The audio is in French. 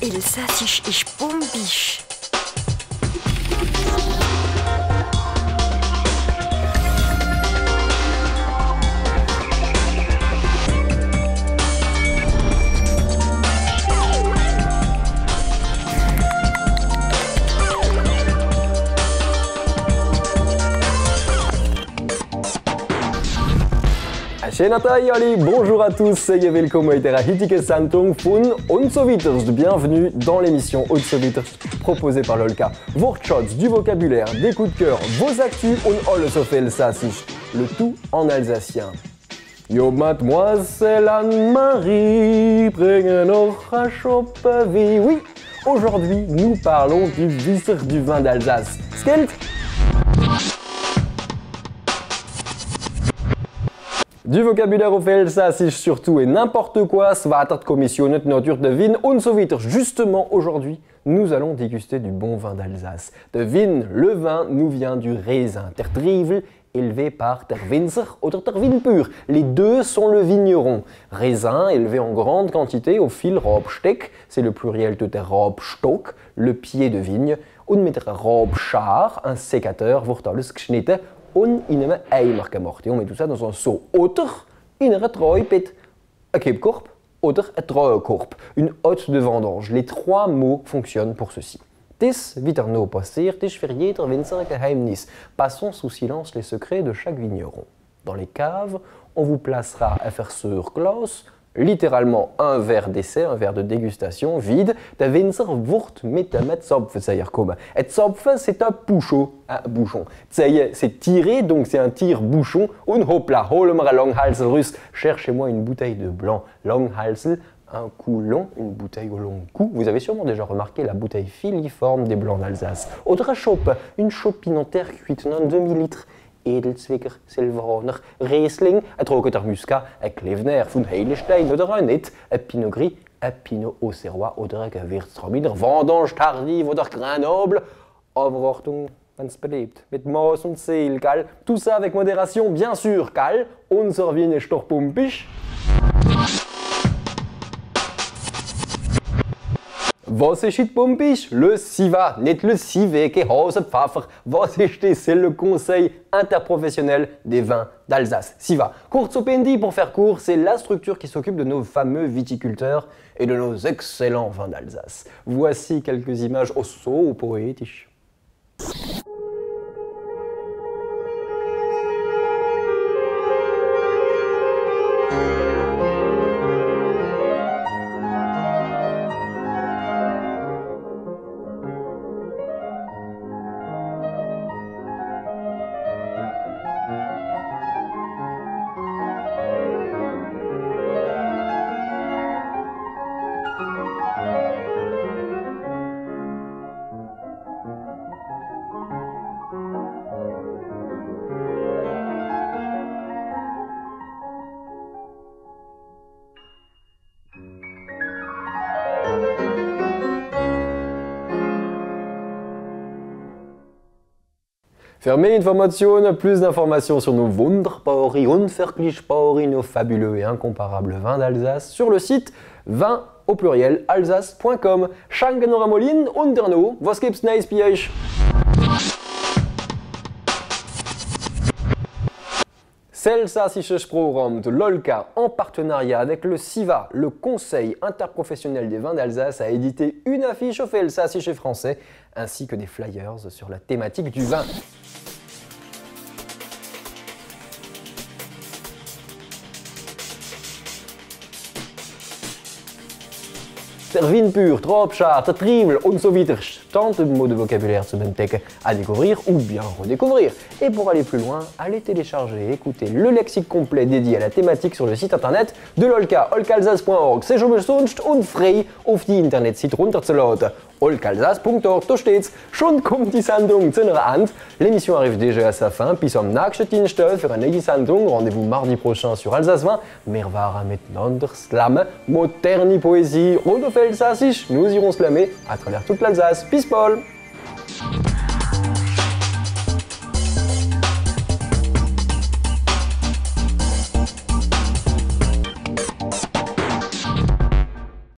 Elsassisch ich bombisch. Schönen Tag, Ali. Bonjour à tous et willkommen bei der heutigen Sendung von Und so weiter. Bienvenue dans l'émission Und so weiter proposée par Lolka. Wortschatz, du vocabulaire, des coups de cœur, vos actus und alles auf Elsassisch. Le tout en alsacien. Jo, mademoiselle Anne-Marie, bringe noch ein Schoppe wie. Oui, aujourd'hui nous parlons du Wisser du vin d'Alsace. Skelt? Du vocabulaire auf Elsassisch surtout et n'importe quoi, Svatert Kommissionet Natur de Vin und so weiter. Justement, aujourd'hui, nous allons déguster du bon vin d'Alsace. De Vin, le vin, nous vient du raisin. Der Drivel, élevé par der Winzer oder der Winpur. Les deux sont le vigneron. Raisin, élevé en grande quantité au fil Robsteck, c'est le pluriel de der Robstock, le pied de vigne. Und mit der Robschar, un sécateur, wird alles geschnitten. Und in einem Eimer gemacht. On met tout ça dans un seau. Oder in einer Treuepet, un Kebkorb oder un Treuekorb, une hotte de vendange. Les trois mots fonctionnent pour ceci. Dis wird no passiert, ist für jeder Winzer ein Geheimnis. Passons sous silence les secrets de chaque vigneron. Dans les caves, on vous placera un verseur Glas, littéralement un verre d'essai, un verre de dégustation vide. Der Winzer wird mit dem Zopfen kommen. Et Zopfen, c'est un bouchon. C'est tiré, donc c'est un tire-bouchon. Und hopla, hol mir ein Langhalsel russe. Cherchez-moi une bouteille de blanc. Langhalsel, un cou long, une bouteille au long cou. Vous avez sûrement déjà remarqué la bouteille filiforme des blancs d'Alsace. Autre chope, une chopine en terre cuite, 2 litres. Edelzwicker, Silvaner, Riesling, ein trockener Muscat, ein Klevner von Heilestein oder ein Nett, ein Pinot Gris, ein Pinot Auxerrois oder ein Gewürztraminer, Vendange tardive oder Grenoble. Aber Achtung, wenn's belebt, mit Maß und Ziel, gell? Tout ça avec modération, bien sûr, gell? Unser Wien ist doch pumpisch. Was ist it pumpisch? Le SIVA, nicht le Civet, qui Hause Pfaffer. Was ist das? C'est le Conseil interprofessionnel des vins d'Alsace. SIVA. Kurz und Pendi, pour faire court, c'est la structure qui s'occupe de nos fameux viticulteurs et de nos excellents vins d'Alsace. Voici quelques images so poétiques. Für mehr Informationen, plus d'informations sur nos wunderbare, unvergleichbare, nos fabuleux et incomparables vins d'Alsace sur le site vin au pluriel alsace.com. Schanken noch einmal hin und derno, was gibt's Neues bei euch? L'Elsassisches Programme de Lolka en partenariat avec le SIVA, le Conseil interprofessionnel des vins d'Alsace, a édité une affiche au Elsassische français ainsi que des flyers sur la thématique du vin. Der Winpur, Trobschar, der Trivel und so weiter. Tant de mots de vocabulaire zu entdecken, à découvrir ou bien redécouvrir. Et pour aller plus loin, allez télécharger et écouter le lexique complet dédié à la thématique sur le site internet de Lolka, olkalsace.org. C'est schon sonst und frei auf die Internetseite runterzuladen. olkalsace.org, da steht's. Schon kommt die Sendung zu einer Ende. L'émission arrive déjà à sa fin, puis am nächsten Dienstag für eine neue Sendung. Rendez-vous mardi prochain sur Alsace 20. Wir waren miteinander slammen, moderne Poésie und auf Elsassisch. Nous irons slammer à travers toute l'Alsace. Peace, Paul!